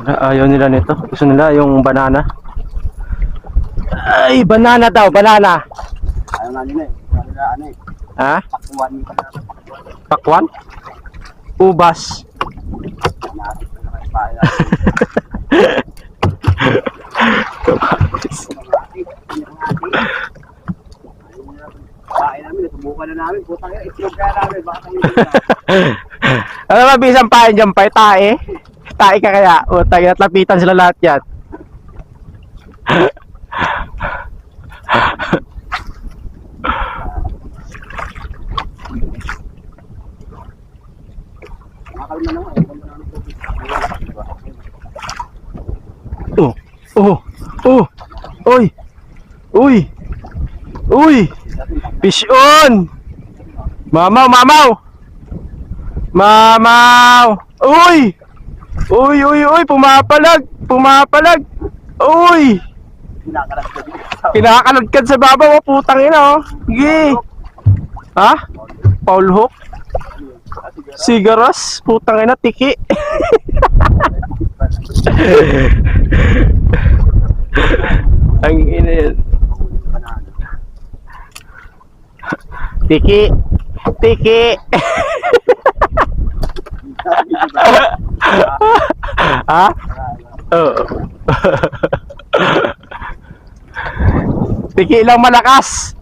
Ayaw nila nito. Gusto nila yung banana. Ay, banana daw, banana. Ayaw nga nila eh. Ayaw nila ano eh. Ha? Pakwan. Pakwan? Ubas. Kain namin, subukan na namin. Putang ina, itlog kaya namin. Baka kami Ano ba, bisang pain dyan pa? Tae? Tae ka kaya? O, tayo at lapitan sila lahat yan. Nakakalma naman. Oh, oh, oh, uy, uy, uy, fish on! Mamaw, mamaw! Mamaw! Uy! Uy, uy, uy, pumapalag! Pumapalag! Uy! Kinakalagkad sa babaw, oh, putang ina, oh. Sige. Ha? Paul Hook? Sigaras? Putang ina, tiki. Ang ina yan. Tiki. Tiki. Ha? Oo. Tiki lang malakas.